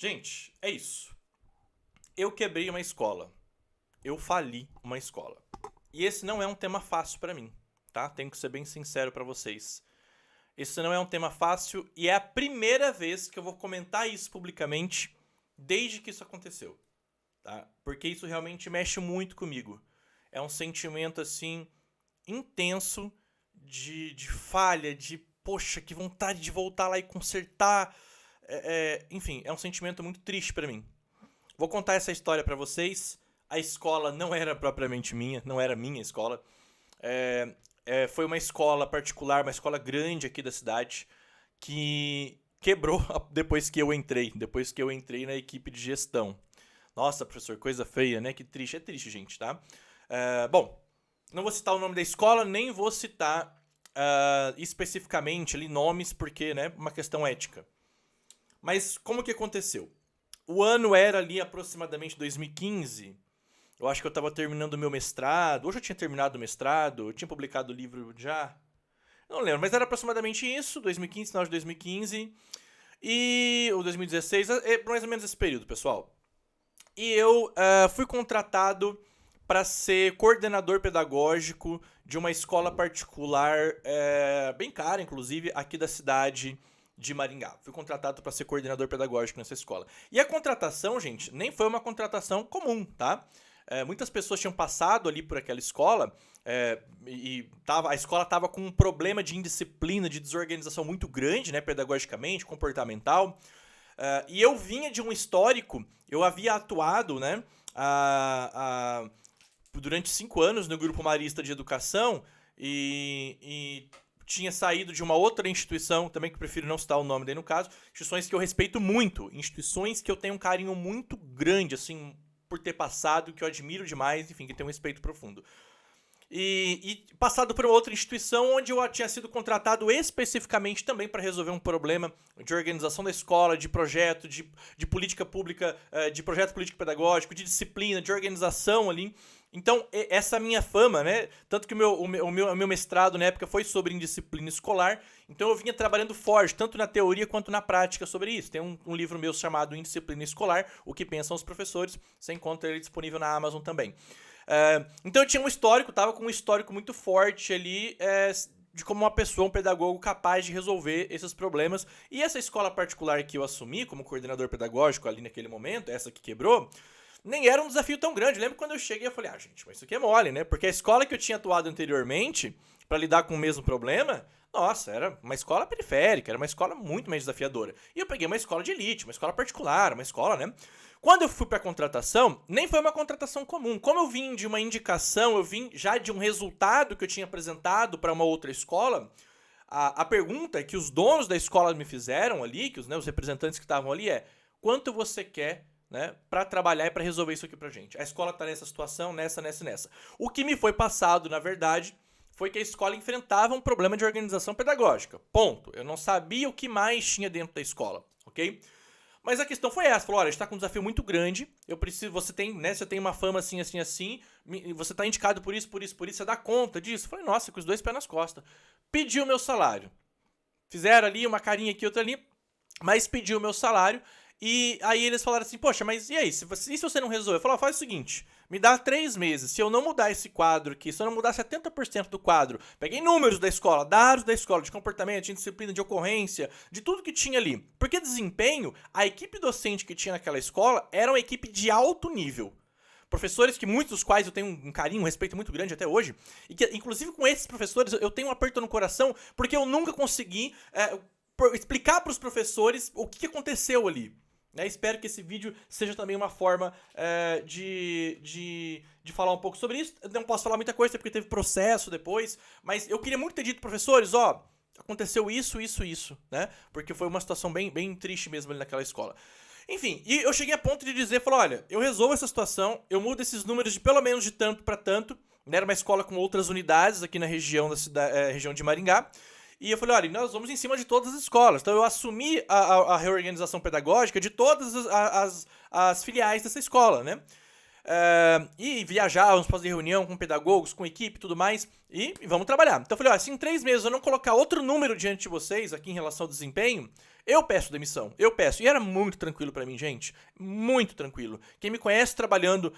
Gente, é isso. Eu quebrei uma escola. Eu fali uma escola. E esse não é um tema fácil pra mim, tá? Tenho que ser bem sincero pra vocês. Esse não é um tema fácil e é a primeira vez que eu vou comentar isso publicamente desde que isso aconteceu, tá? Porque isso realmente mexe muito comigo. É um sentimento assim intenso de falha, de poxa, que vontade de voltar lá e consertar. Enfim, é um sentimento muito triste pra mim. Vou contar essa história pra vocês. A escola não era propriamente minha, não era minha escola. É, foi uma escola particular, uma escola grande aqui da cidade, que quebrou depois que eu entrei na equipe de gestão. Nossa, professor, coisa feia, né? Que triste. É triste, gente, tá? Bom, não vou citar o nome da escola, nem vou citar especificamente ali nomes, porque, né, uma questão ética. Mas como que aconteceu? O ano era ali aproximadamente 2015. Eu acho que eu estava terminando o meu mestrado. Hoje eu tinha terminado o mestrado, eu tinha publicado o livro já. Não lembro, mas era aproximadamente isso, 2015, final de 2015. Ou 2016, é mais ou menos esse período, pessoal. E eu fui contratado para ser coordenador pedagógico de uma escola particular, bem cara, inclusive, aqui da cidade de Maringá. Fui contratado para ser coordenador pedagógico nessa escola. E a contratação, gente, nem foi uma contratação comum, tá? Muitas pessoas tinham passado ali por aquela escola a escola estava com um problema de indisciplina, de desorganização muito grande, né, pedagogicamente, comportamental. E eu vinha de um histórico, eu havia atuado, né, durante 5 anos no Grupo Marista de Educação e tinha saído de uma outra instituição, também que prefiro não citar o nome daí no caso, instituições que eu respeito muito, instituições que eu tenho um carinho muito grande, assim, por ter passado, que eu admiro demais, enfim, que tenho um respeito profundo. E passado por uma outra instituição onde eu tinha sido contratado especificamente também para resolver um problema de organização da escola, de projeto, de política pública, de projeto político-pedagógico, de disciplina, de organização ali. Então, essa minha fama, né? Tanto que o meu mestrado na época foi sobre indisciplina escolar, então eu vinha trabalhando forte, tanto na teoria quanto na prática sobre isso. Tem um livro meu chamado Indisciplina Escolar, O que Pensam os Professores, você encontra ele disponível na Amazon também. Então eu tinha um histórico, tava com um histórico muito forte ali de como uma pessoa, um pedagogo capaz de resolver esses problemas. E essa escola particular que eu assumi como coordenador pedagógico ali naquele momento, essa que quebrou, nem era um desafio tão grande. Eu lembro quando eu cheguei, eu falei, gente, mas isso aqui é mole, né? Porque a escola que eu tinha atuado anteriormente, para lidar com o mesmo problema, nossa, era uma escola periférica, era uma escola muito mais desafiadora. E eu peguei uma escola de elite, uma escola particular, uma escola, né? Quando eu fui para a contratação, nem foi uma contratação comum. Como eu vim de uma indicação, eu vim já de um resultado que eu tinha apresentado para uma outra escola, a pergunta que os donos da escola me fizeram ali, que os representantes que estavam ali quanto você quer, né, para trabalhar e para resolver isso aqui pra gente? A escola tá nessa situação, nessa. O que me foi passado, na verdade, foi que a escola enfrentava um problema de organização pedagógica. Ponto. Eu não sabia o que mais tinha dentro da escola, ok? Mas a questão foi essa, falou, olha, a gente tá com um desafio muito grande, você tem uma fama assim, você tá indicado por isso, você dá conta disso? Eu falei, nossa, com os 2 pés nas costas. Pediu o meu salário. Fizeram ali uma carinha aqui, outra ali, mas pediu o meu salário. E aí eles falaram assim, poxa, mas e aí, se você não resolver? Eu falei, faz o seguinte, me dá 3 meses, se eu não mudar esse quadro aqui, se eu não mudar 70% do quadro, peguei números da escola, dados da escola, de comportamento, de disciplina, de ocorrência, de tudo que tinha ali. Porque desempenho, a equipe docente que tinha naquela escola era uma equipe de alto nível. Professores que muitos dos quais eu tenho um carinho, um respeito muito grande até hoje, e que, inclusive com esses professores, eu tenho um aperto no coração, porque eu nunca consegui explicar para os professores o que aconteceu ali. Espero que esse vídeo seja também uma forma de falar um pouco sobre isso. Eu não posso falar muita coisa, porque teve processo depois, mas eu queria muito ter dito, professores, aconteceu isso, né? Porque foi uma situação bem, bem triste mesmo ali naquela escola. Enfim, e eu cheguei a ponto de dizer, olha, eu resolvo essa situação, eu mudo esses números de pelo menos de tanto para tanto, né? Era uma escola com outras unidades aqui na região região de Maringá. E eu falei, olha, nós vamos em cima de todas as escolas. Então eu assumi a reorganização pedagógica de todas as filiais dessa escola, né? E viajávamos, fazer reunião com pedagogos, com equipe e tudo mais, e vamos trabalhar. Então eu falei, se em 3 meses eu não colocar outro número diante de vocês aqui em relação ao desempenho, eu peço demissão, eu peço. E era muito tranquilo pra mim, gente, muito tranquilo. Quem me conhece trabalhando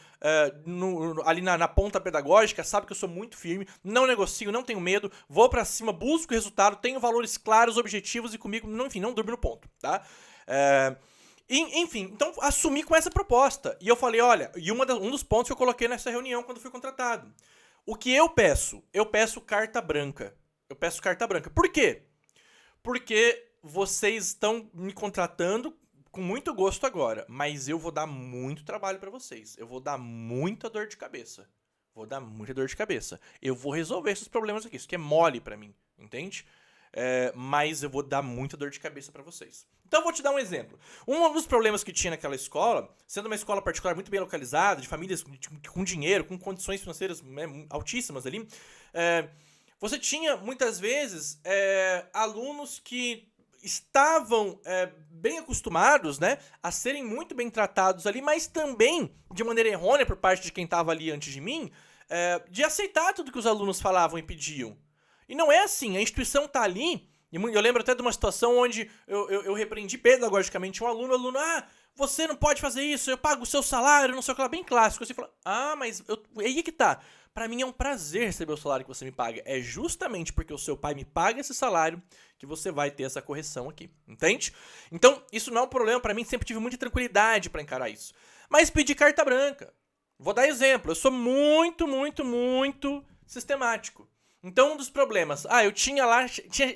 ali na ponta pedagógica sabe que eu sou muito firme, não negocio, não tenho medo, vou pra cima, busco resultado, tenho valores claros, objetivos e comigo, enfim, não durmo no ponto, tá? Enfim, então assumi com essa proposta. E eu falei, olha, e um dos pontos que eu coloquei nessa reunião quando fui contratado. O que eu peço? Eu peço carta branca. Eu peço carta branca. Por quê? Porque vocês estão me contratando com muito gosto agora, mas eu vou dar muito trabalho pra vocês. Eu vou dar muita dor de cabeça. Vou dar muita dor de cabeça. Eu vou resolver esses problemas aqui. Isso aqui é mole pra mim, entende? Mas eu vou dar muita dor de cabeça pra vocês. Então eu vou te dar um exemplo. Um dos problemas que tinha naquela escola, sendo uma escola particular muito bem localizada, de famílias com dinheiro, com condições financeiras altíssimas ali, você tinha muitas vezes alunos que estavam bem acostumados, né, a serem muito bem tratados ali, mas também de maneira errônea por parte de quem estava ali antes de mim, de aceitar tudo que os alunos falavam e pediam. E não é assim, a instituição tá ali, e eu lembro até de uma situação onde eu repreendi pedagogicamente um aluno, você não pode fazer isso, eu pago o seu salário, não sei o que lá, bem clássico. Você fala, mas aí que tá, pra mim é um prazer receber o salário que você me paga, é justamente porque o seu pai me paga esse salário que você vai ter essa correção aqui, entende? Então, isso não é um problema pra mim, sempre tive muita tranquilidade pra encarar isso. Mas pedi carta branca. Vou dar exemplo, eu sou muito, muito, muito sistemático. Então, um dos problemas, eu tinha lá,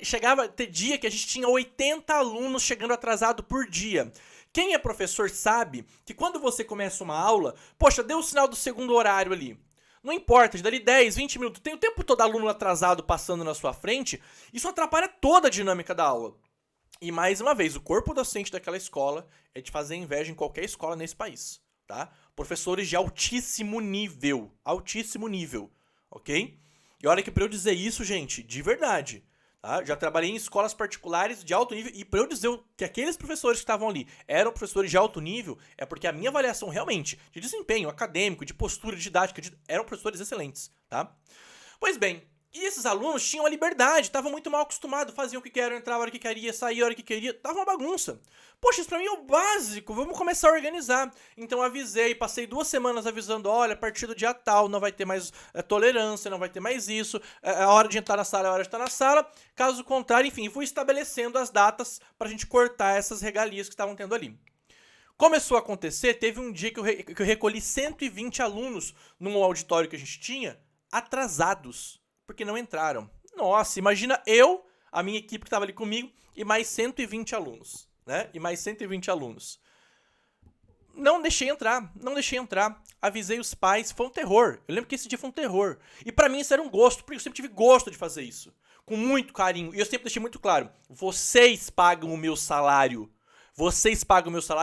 chegava a ter dia que a gente tinha 80 alunos chegando atrasado por dia. Quem é professor sabe que quando você começa uma aula, poxa, deu o sinal do segundo horário ali. Não importa, dali 10, 20 minutos, tem o tempo todo aluno atrasado passando na sua frente, isso atrapalha toda a dinâmica da aula. E mais uma vez, o corpo docente daquela escola é de fazer inveja em qualquer escola nesse país, tá? Professores de altíssimo nível, ok? E olha que pra eu dizer isso, gente, de verdade, tá? Já trabalhei em escolas particulares de alto nível e pra eu dizer que aqueles professores que estavam ali eram professores de alto nível, é porque a minha avaliação realmente de desempenho acadêmico, de postura, de didática, eram professores excelentes, tá? Pois bem, e esses alunos tinham a liberdade, estavam muito mal acostumados, faziam o que queriam, entravam a hora que queria, saía a hora que queria, tava uma bagunça. Poxa, isso pra mim é o básico, vamos começar a organizar. Então avisei, passei 2 semanas avisando, olha, a partir do dia tal não vai ter mais tolerância, não vai ter mais isso, a hora de entrar na sala é a hora de estar na sala, caso contrário, enfim, fui estabelecendo as datas pra gente cortar essas regalias que estavam tendo ali. Começou a acontecer, teve um dia que eu recolhi 120 alunos num auditório que a gente tinha, atrasados, porque não entraram. Nossa, imagina eu, a minha equipe que estava ali comigo, e mais 120 alunos, né? Não deixei entrar. Avisei os pais, foi um terror. Eu lembro que esse dia foi um terror. E pra mim isso era um gosto, porque eu sempre tive gosto de fazer isso. Com muito carinho. E eu sempre deixei muito claro, vocês pagam o meu salário.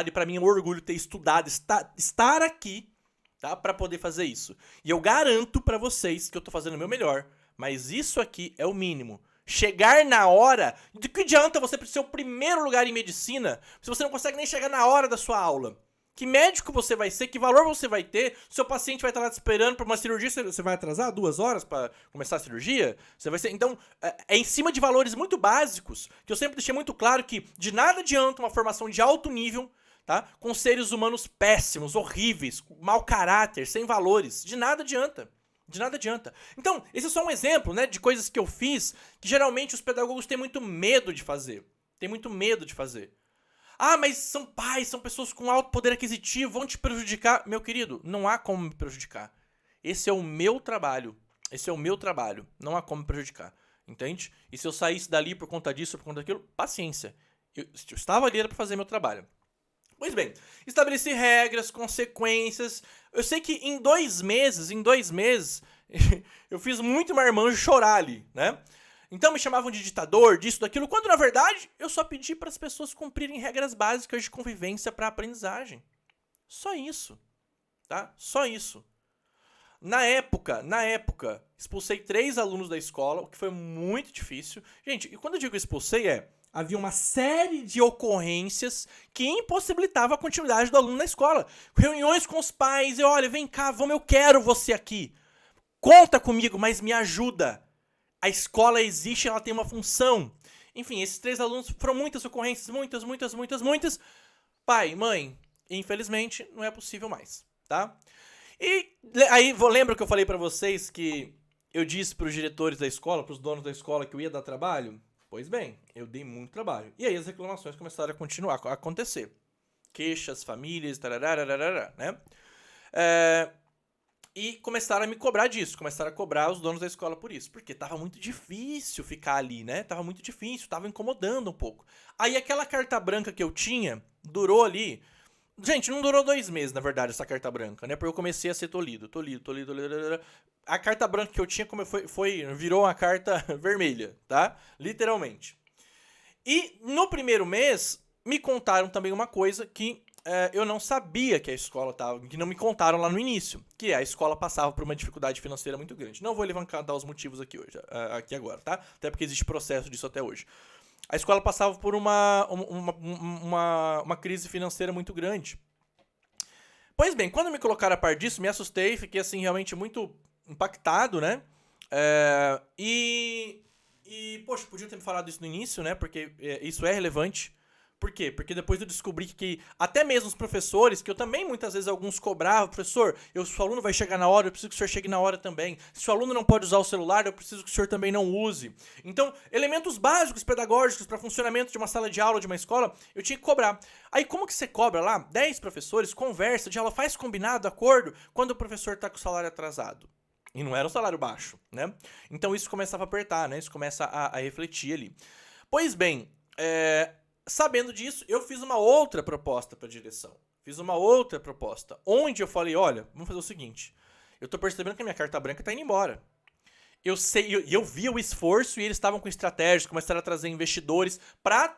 E pra mim é um orgulho ter estudado, estar aqui, tá? Pra poder fazer isso. E eu garanto pra vocês que eu tô fazendo o meu melhor. Mas isso aqui é o mínimo. Chegar na hora... De que adianta você ser o primeiro lugar em medicina se você não consegue nem chegar na hora da sua aula? Que médico você vai ser? Que valor você vai ter? Seu paciente vai estar lá te esperando para uma cirurgia, você vai atrasar 2 horas para começar a cirurgia? Você vai ser... Então, é em cima de valores muito básicos, que eu sempre deixei muito claro que de nada adianta uma formação de alto nível, tá? Com seres humanos péssimos, horríveis, com mau caráter, sem valores. De nada adianta. Então, esse é só um exemplo, né, de coisas que eu fiz que geralmente os pedagogos têm muito medo de fazer. Mas são pais, são pessoas com alto poder aquisitivo, vão te prejudicar. Meu querido, não há como me prejudicar. Esse é o meu trabalho. Não há como me prejudicar. Entende? E se eu saísse dali por conta disso, por conta daquilo, paciência. Eu estava ali para fazer meu trabalho. Pois bem, estabeleci regras, consequências. Eu sei que em 2 meses, eu fiz muito marmanjo chorar ali, né? Então me chamavam de ditador, disso, daquilo, quando na verdade eu só pedi para as pessoas cumprirem regras básicas de convivência para aprendizagem. Só isso, tá? Só isso. Na época, expulsei 3 alunos da escola, o que foi muito difícil. Gente, e quando eu digo expulsei havia uma série de ocorrências que impossibilitavam a continuidade do aluno na escola. Reuniões com os pais, olha, vem cá, vamos, eu quero você aqui. Conta comigo, mas me ajuda. A escola existe, ela tem uma função. Enfim, esses 3 alunos foram muitas ocorrências, muitas. Pai, mãe, infelizmente não é possível mais, tá? E aí, lembra que eu falei pra vocês que eu disse pros diretores da escola, pros donos da escola que eu ia dar trabalho? Pois bem, eu dei muito trabalho. E aí as reclamações começaram a continuar a acontecer. Queixas, famílias, tararararara, né? E começaram a me cobrar disso, começaram a cobrar os donos da escola por isso. Porque tava muito difícil ficar ali, né? Tava muito difícil, tava incomodando um pouco. Aí aquela carta branca que eu tinha, durou ali... Gente, não durou 2 meses, na verdade, essa carta branca, né? Porque eu comecei a ser tolido. A carta branca que eu tinha virou uma carta vermelha, tá? Literalmente. E no primeiro mês, me contaram também uma coisa que eu não sabia que a escola tava, que não me contaram lá no início, que a escola passava por uma dificuldade financeira muito grande. Não vou levantar os motivos aqui hoje, aqui agora, tá? Até porque existe processo disso até hoje. A escola passava por uma crise financeira muito grande. Pois bem, quando me colocaram a par disso, me assustei, fiquei assim realmente muito impactado, né? Poxa, podia ter me falado isso no início, né? Porque isso é relevante. Por quê? Porque depois eu descobri que até mesmo os professores, que eu também muitas vezes alguns cobravam, professor, se o aluno vai chegar na hora, eu preciso que o senhor chegue na hora também. Se o aluno não pode usar o celular, eu preciso que o senhor também não use. Então, elementos básicos pedagógicos para funcionamento de uma sala de aula, de uma escola, eu tinha que cobrar. Aí como que você cobra lá? 10 professores, conversa de aula, faz combinado, acordo, quando o professor está com o salário atrasado. E não era um salário baixo, né? Então isso começava a apertar, né? Isso começa a refletir ali. Pois bem, sabendo disso, eu fiz uma outra proposta para a direção. Fiz uma outra proposta, onde eu falei, olha, vamos fazer o seguinte, eu tô percebendo que a minha carta branca tá indo embora. Eu sei, eu via o esforço e eles estavam com estratégias, começaram a trazer investidores para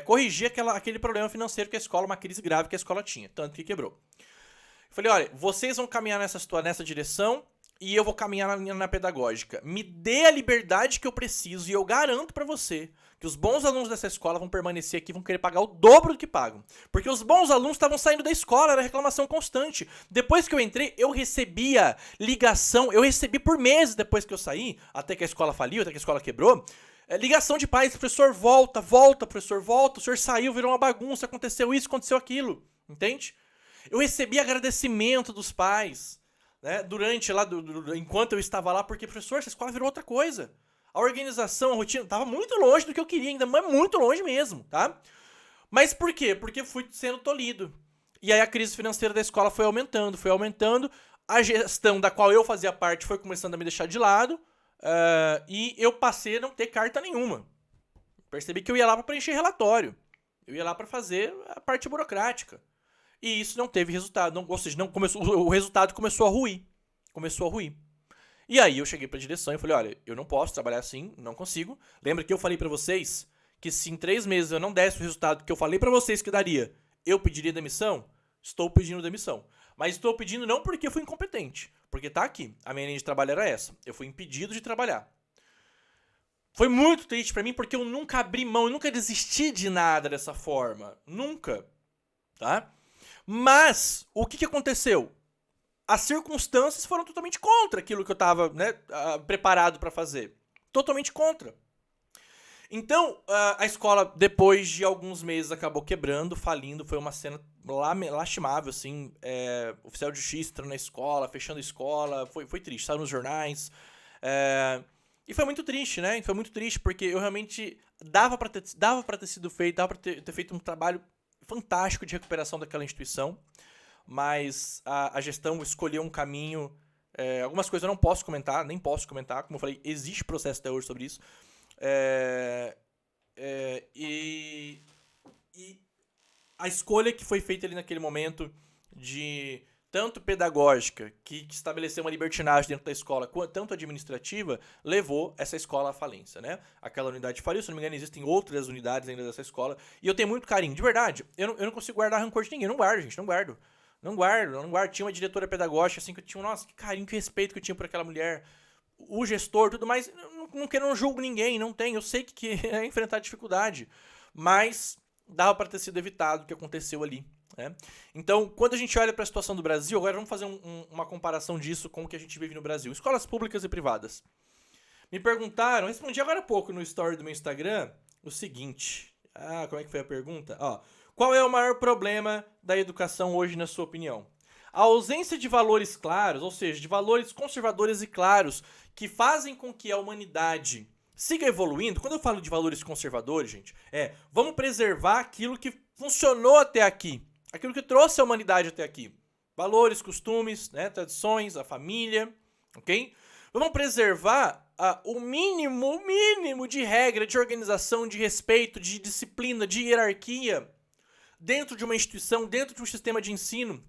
corrigir aquele problema financeiro que a escola, uma crise grave que a escola tinha, tanto que quebrou. Eu falei, olha, vocês vão caminhar nessa direção e eu vou caminhar na pedagógica. Me dê a liberdade que eu preciso e eu garanto para você que os bons alunos dessa escola vão permanecer aqui, vão querer pagar o dobro do que pagam. Porque os bons alunos estavam saindo da escola, era reclamação constante. Depois que eu entrei, eu recebia ligação, eu recebi por meses depois que eu saí, até que a escola faliu, até que a escola quebrou, ligação de pais, professor, volta, professor, volta, o senhor saiu, virou uma bagunça, aconteceu isso, aconteceu aquilo, entende? Eu recebi agradecimento dos pais, né, durante lá, enquanto eu estava lá, porque, professor, essa escola virou outra coisa. A organização, a rotina, estava muito longe do que eu queria, ainda mas muito longe mesmo, tá? Mas por quê? Porque fui sendo tolhido. E aí a crise financeira da escola foi aumentando, a gestão da qual eu fazia parte foi começando a me deixar de lado, e eu passei a não ter carta nenhuma. Percebi que eu ia lá para preencher relatório, eu ia lá para fazer a parte burocrática. E isso não teve resultado, ou seja, o resultado começou a ruir. E aí eu cheguei pra direção e falei, olha, eu não posso trabalhar assim, não consigo. Lembra que eu falei pra vocês que se em 3 meses eu não desse o resultado que eu falei pra vocês que daria, eu pediria demissão? Estou pedindo demissão. Mas estou pedindo não porque eu fui incompetente, porque tá aqui, a minha linha de trabalho era essa. Eu fui impedido de trabalhar. Foi muito triste pra mim porque eu nunca abri mão, eu nunca desisti de nada dessa forma. Nunca, tá? Mas, o que aconteceu? As circunstâncias foram totalmente contra aquilo que eu estava, né, preparado para fazer. Totalmente contra. Então, a escola, depois de alguns meses, acabou quebrando, falindo. Foi uma cena lastimável, assim. Oficial de justiça entrando na escola, fechando a escola. Foi triste, saiu nos jornais. E foi muito triste, né? Foi muito triste, porque eu realmente dava para ter sido feito, dava para ter feito um trabalho fantástico de recuperação daquela instituição. Mas a gestão escolheu um caminho... algumas coisas eu não posso comentar, nem posso comentar. Como eu falei, existe processo até hoje sobre isso. E a escolha que foi feita ali naquele momento de tanto pedagógica, que estabeleceu uma libertinagem dentro da escola, tanto administrativa, levou essa escola à falência, né? Aquela unidade faliu, se não me engano, existem outras unidades ainda dessa escola. E eu tenho muito carinho, de verdade. Eu não consigo guardar rancor de ninguém, não guardo, gente, não guardo. Não guardo. Tinha uma diretora pedagógica, assim, que eu tinha, nossa, que carinho, que respeito que eu tinha por aquela mulher. o gestor, tudo mais, não julgo ninguém, não tem, eu sei que é enfrentar dificuldade, mas dava para ter sido evitado o que aconteceu ali, né? Então, quando a gente olha para a situação do Brasil, agora vamos fazer uma comparação disso com o que a gente vive no Brasil, escolas públicas e privadas. Me perguntaram, respondi agora há pouco no story do meu Instagram, o seguinte, como é que foi a pergunta? Qual é o maior problema da educação hoje, na sua opinião? A ausência de valores claros, ou seja, de valores conservadores e claros, que fazem com que a humanidade siga evoluindo. Quando eu falo de valores conservadores, gente, vamos preservar aquilo que funcionou até aqui, aquilo que trouxe a humanidade até aqui. Valores, costumes, né, tradições, a família, ok? Vamos preservar o mínimo de regra, de organização, de respeito, de disciplina, de hierarquia dentro de uma instituição, dentro de um sistema de ensino.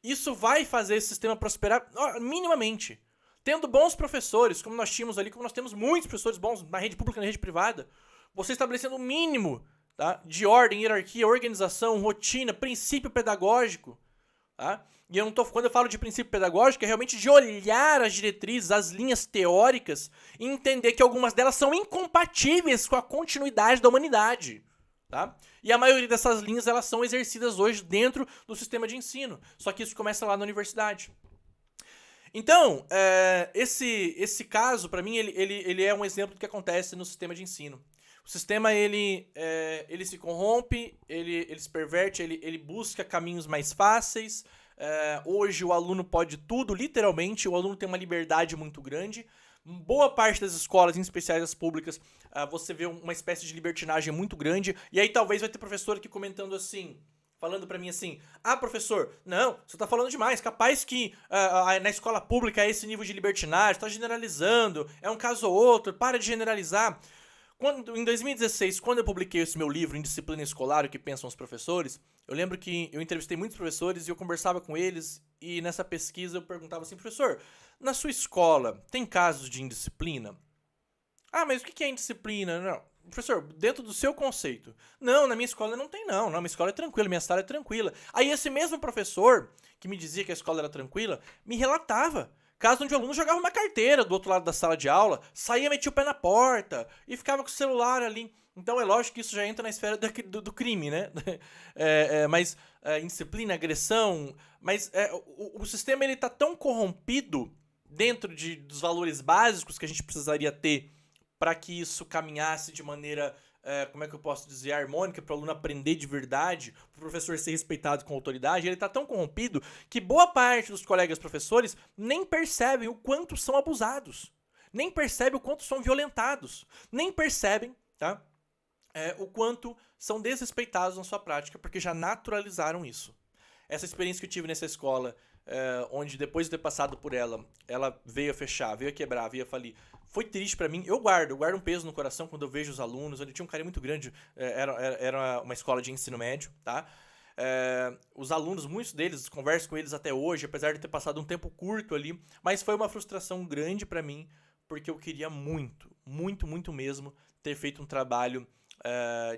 Isso vai fazer esse sistema prosperar minimamente. Tendo bons professores, como nós tínhamos ali, como nós temos muitos professores bons na rede pública e na rede privada, você estabelecendo o mínimo, tá, de ordem, hierarquia, organização, rotina, princípio pedagógico. Tá? E quando eu falo de princípio pedagógico, é realmente de olhar as diretrizes, as linhas teóricas e entender que algumas delas são incompatíveis com a continuidade da humanidade. Tá? E a maioria dessas linhas elas são exercidas hoje dentro do sistema de ensino. Só que isso começa lá na universidade. Então, esse caso, para mim, ele é um exemplo do que acontece no sistema de ensino. O sistema, ele se corrompe, ele se perverte, ele busca caminhos mais fáceis. Hoje o aluno pode tudo, literalmente, o aluno tem uma liberdade muito grande. Boa parte das escolas, em especial as públicas, você vê uma espécie de libertinagem muito grande. E aí talvez vai ter professor aqui comentando assim, falando pra mim assim, professor, não, você tá falando demais, capaz que na escola pública é esse nível de libertinagem, tá generalizando, é um caso ou outro, para de generalizar. Em 2016, quando eu publiquei esse meu livro, Indisciplina Escolar, o que pensam os professores, eu lembro que eu entrevistei muitos professores e eu conversava com eles, e nessa pesquisa eu perguntava assim, professor, na sua escola tem casos de indisciplina? Mas o que é indisciplina? Não, professor, dentro do seu conceito. Não, na minha escola não tem não, minha escola é tranquila, minha sala é tranquila. Aí esse mesmo professor, que me dizia que a escola era tranquila, me relatava caso onde o aluno jogava uma carteira do outro lado da sala de aula, saía, metia o pé na porta e ficava com o celular ali. Então é lógico que isso já entra na esfera do crime, né? Mas indisciplina, agressão, mas o sistema ele tá tão corrompido dentro dos valores básicos que a gente precisaria ter para que isso caminhasse de maneira, como é que eu posso dizer, harmônica, para o aluno aprender de verdade, para o professor ser respeitado com autoridade, ele está tão corrompido que boa parte dos colegas professores nem percebem o quanto são abusados, nem percebem o quanto são violentados, nem percebem, tá, o quanto são desrespeitados na sua prática, porque já naturalizaram isso. Essa experiência que eu tive nessa escola, onde depois de ter passado por ela veio a fechar, veio a quebrar, veio a falir, foi triste pra mim. Eu guardo um peso no coração quando eu vejo os alunos. Ele tinha um carinho muito grande. Era uma escola de ensino médio, tá? Os alunos, muitos deles, converso com eles até hoje, apesar de ter passado um tempo curto ali. Mas foi uma frustração grande pra mim, porque eu queria muito mesmo ter feito um trabalho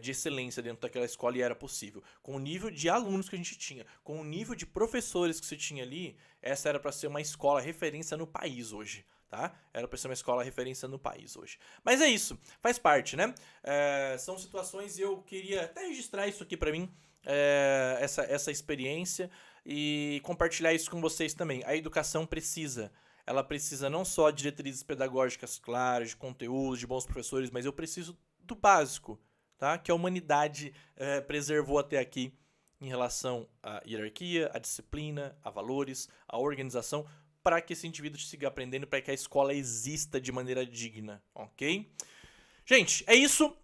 de excelência dentro daquela escola, e era possível. Com o nível de alunos que a gente tinha, com o nível de professores que se tinha ali, essa era pra ser uma escola referência no país hoje. Tá? Era pra ser uma escola referência no país hoje. Mas é isso, faz parte, né? São situações e eu queria até registrar isso aqui pra mim, essa experiência, e compartilhar isso com vocês também. A educação ela precisa não só de diretrizes pedagógicas claras, de conteúdos, de bons professores, mas eu preciso do básico, tá? Que a humanidade preservou até aqui em relação à hierarquia, à disciplina, a valores, à organização, para que esse indivíduo siga aprendendo, para que a escola exista de maneira digna, ok? Gente, é isso.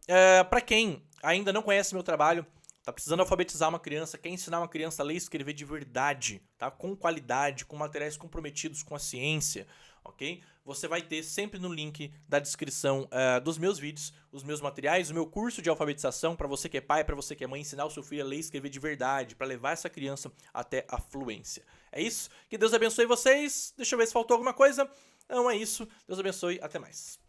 Para quem ainda não conhece meu trabalho, tá precisando alfabetizar uma criança, quer ensinar uma criança a ler e escrever de verdade, tá? Com qualidade, com materiais comprometidos com a ciência, ok? Você vai ter sempre no link da descrição dos meus vídeos, os meus materiais, o meu curso de alfabetização para você que é pai, para você que é mãe, ensinar o seu filho a ler e escrever de verdade, para levar essa criança até a fluência. É isso? Que Deus abençoe vocês. Deixa eu ver se faltou alguma coisa. Não, é isso. Deus abençoe. Até mais.